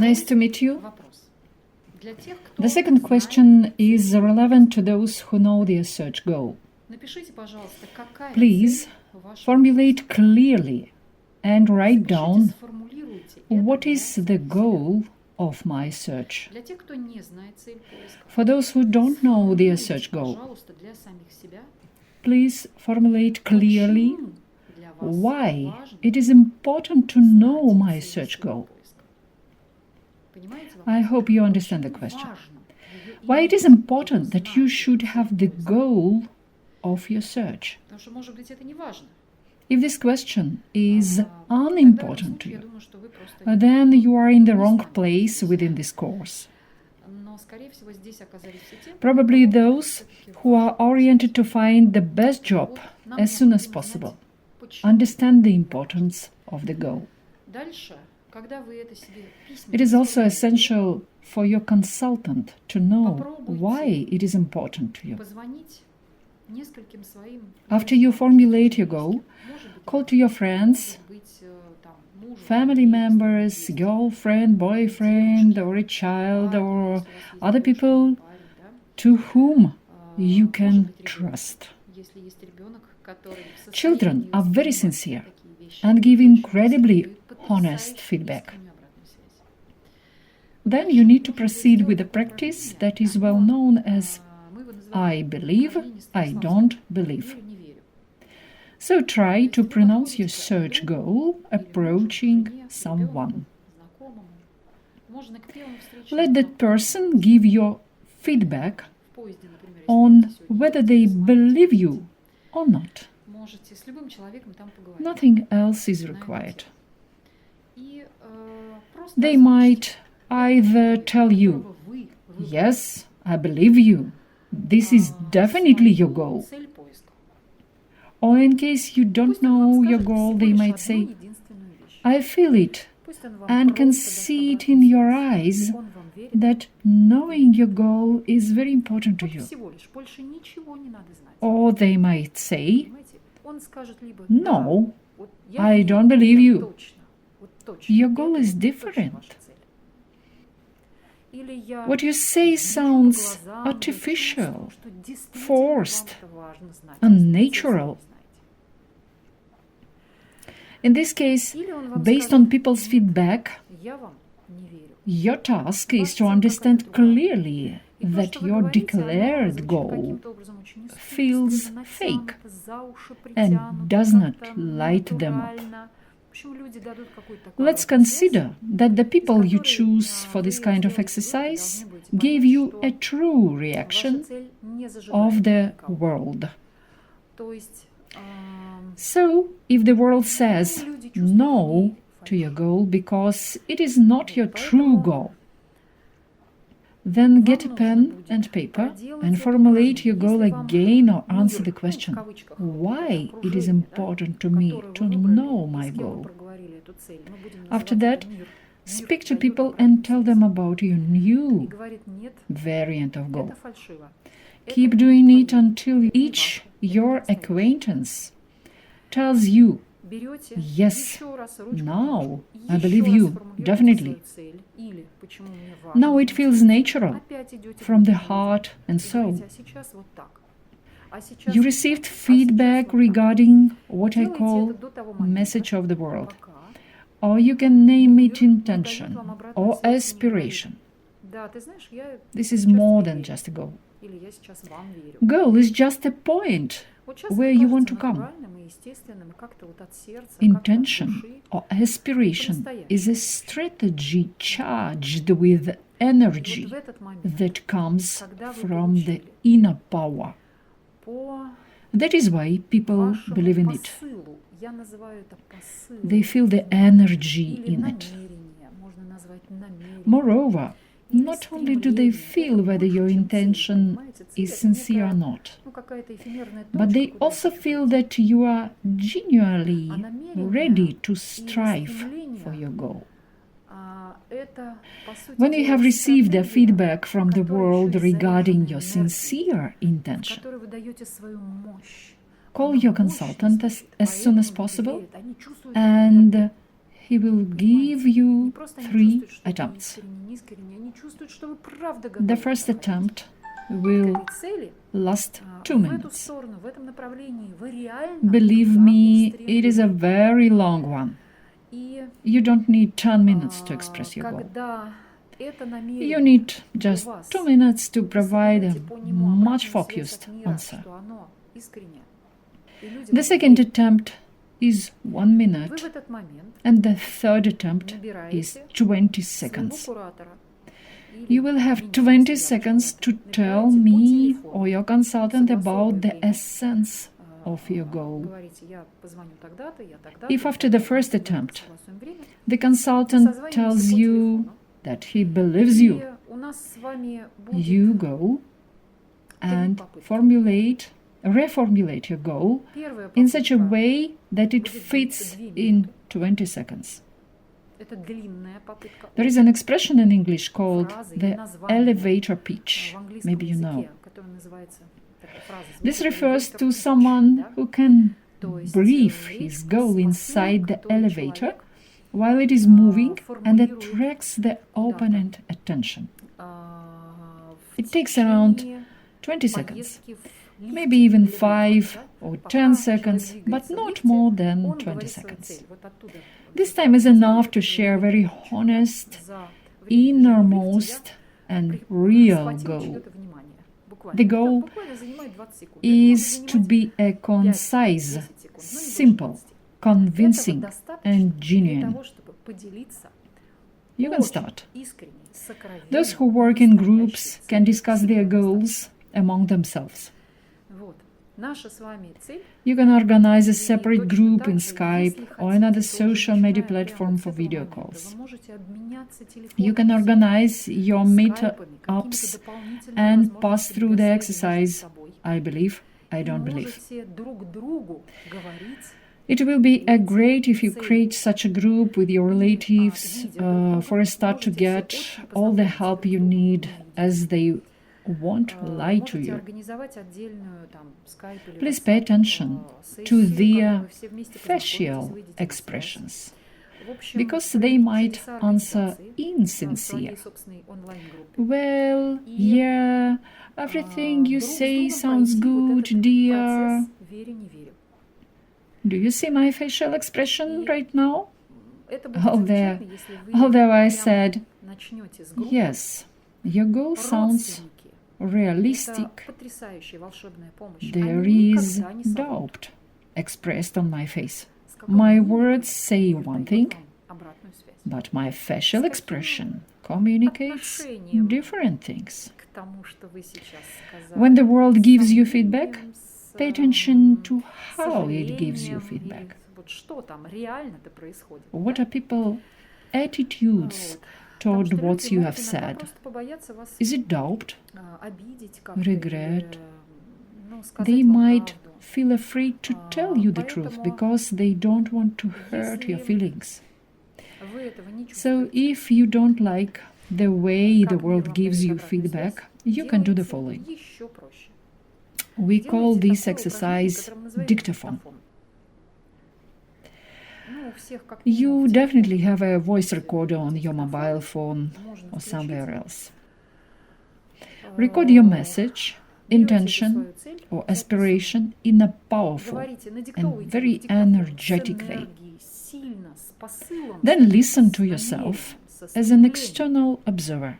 Nice to meet you. The second question is relevant to those who know their search goal. Please formulate clearly and write down what is the goal of my search. For those who don't know their search goal, please formulate clearly why it is important to know my search goal. I hope you understand the question. Why it is important that you should have the goal of your search. If this question is unimportant to you, then you are in the wrong place within this course. Probably those who are oriented to find the best job as soon as possible understand the importance of the goal. It is also essential for your consultant to know why it is important to you. After you formulate your goal, call to your friends, family members, girlfriend, boyfriend, or a child, or other people to whom you can trust. Children are very sincere and give incredibly honest feedback. Then you need to proceed with a practice that is well known as I believe, I don't believe. So try to pronounce your search goal approaching someone. Let that person give your feedback on whether they believe you or not. Nothing else is required. They might either tell you, yes, I believe you, this is definitely your goal. Or in case you don't know your goal, they might say, I feel it and can see it in your eyes that knowing your goal is very important to you. Or they might say, no, I don't believe you. Your goal is different. What you say sounds artificial, forced, unnatural. In this case, based on people's feedback, your task is to understand clearly that your declared goal feels fake and does not light them up. Let's consider that the people you choose for this kind of exercise gave you a true reaction of the world. So, if the world says no to your goal because it is not your true goal, then get a pen and paper and formulate your goal again or answer the question, why it is important to me to know my goal. After that, speak to people and tell them about your new variant of goal. Keep doing it until each your acquaintance tells you, yes, now I believe you, definitely. Now it feels natural, from the heart and soul. You received feedback regarding what I call message of the world, or you can name it intention or aspiration. This is more than just a goal. Goal is just a point where you want to come. Intention or aspiration is a strategy charged with energy that comes from the inner power. That is why people believe in it. They feel the energy in it. Moreover, not only do they feel whether your intention is sincere or not, but they also feel that you are genuinely ready to strive for your goal. When you have received the feedback from the world regarding your sincere intention, call your consultant as soon as possible and he will give you 3 attempts. The first attempt will last 2 minutes. Believe me, it is a very long one. You don't need 10 minutes to express your goal. You need just 2 minutes to provide a much focused answer. The second attempt is 1 minute, and the third attempt is 20 seconds. You will have 20 seconds to tell me or your consultant about the essence of your goal. If after the first attempt, the consultant tells you that he believes you, you go and reformulate your goal in such a way that it fits in 20 seconds. There is an expression in English called the elevator pitch. Maybe you know. This refers to someone who can brief his goal inside the elevator while it is moving and attracts the opponent attention. It takes around 20 seconds, maybe even 5 or 10 seconds, but not more than 20 seconds. This time is enough to share a very honest, innermost and real goal. The goal is to be a concise, simple, convincing and genuine. You can start. Those who work in groups can discuss their goals among themselves. You can organize a separate group in Skype or another social media platform for video calls. You can organize your meetups and pass through the exercise, I believe, I don't believe. It will be great if you create such a group with your relatives for a start to get all the help you need, as they won't lie to you. Please pay attention to their facial expressions, because they might answer insincere. Well, yeah, everything you say sounds good, dear. Do you see my facial expression right now? Although I said, yes, your goal sounds realistic, there is doubt expressed on my face. My words say one thing, but my facial expression communicates different things. When the world gives you feedback, pay attention to how it gives you feedback. What are people's attitudes toward what you have said? Is it doubt? Regret? They might feel afraid to tell you the truth because they don't want to hurt your feelings. So if you don't like the way the world gives you feedback, you can do the following. We call this exercise Dictaphone. You definitely have a voice recorder on your mobile phone or somewhere else. Record your message, intention or aspiration in a powerful and very energetic way. Then listen to yourself as an external observer.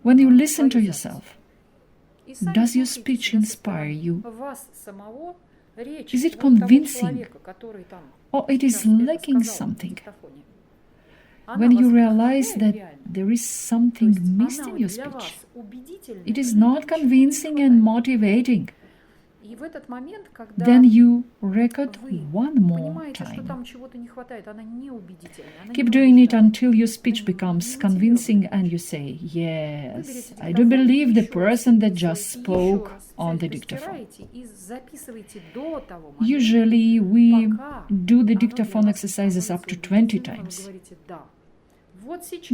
When you listen to yourself, does your speech inspire you? Is it convincing, or it is lacking something? When you realize that there is something missing in your speech, it is not convincing and motivating, then you record one more time. Keep doing it until your speech becomes convincing and you say, yes, I do believe the person that just spoke on the dictaphone. Usually we do the dictaphone exercises up to 20 times.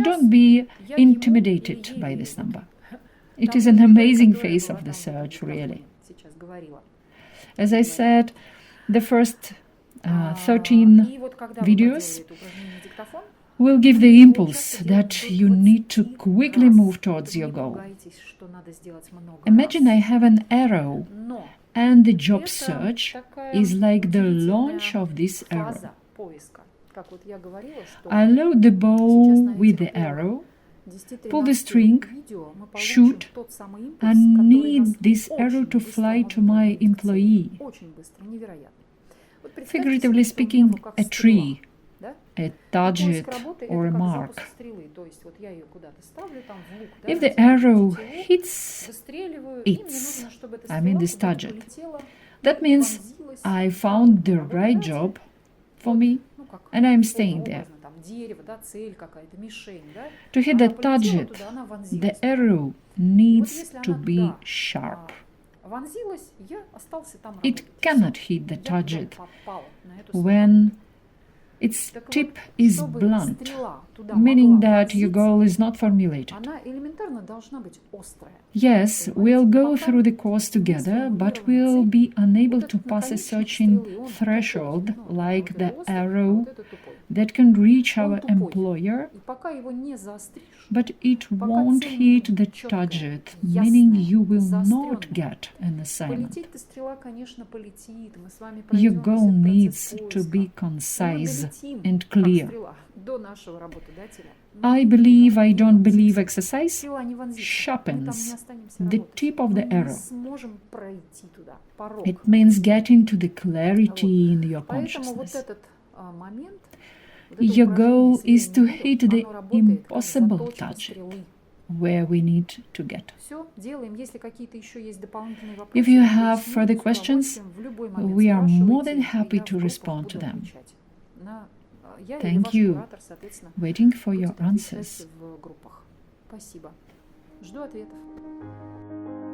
Don't be intimidated by this number. It is an amazing phase of the search, really. As I said, the first 13 videos will give the impulse that you need to quickly move towards your goal. Imagine I have an arrow, and the job search is like the launch of this arrow. I load the bow with the arrow, pull the string, shoot, and need this arrow to fly to my employee. Figuratively speaking, a tree, a target, or a mark. If the arrow hits this target, that means I found the right job for me and I'm staying there. To hit the target, the arrow needs to be sharp. It cannot hit the target when its tip is blunt, meaning that your goal is not formulated. Yes, we'll go through the course together, but we'll be unable to pass a certain threshold like the arrow that can reach our employer, but it won't hit the target, meaning you will not get an assignment. Your goal needs to be concise and clear. I believe, I don't believe exercise sharpens the tip of the arrow. It means getting to the clarity in your consciousness. Your goal is to hit the impossible target where we need to get. If you have further questions, we are more than happy to respond to them. Thank you. Waiting for your answers. Жду ответов.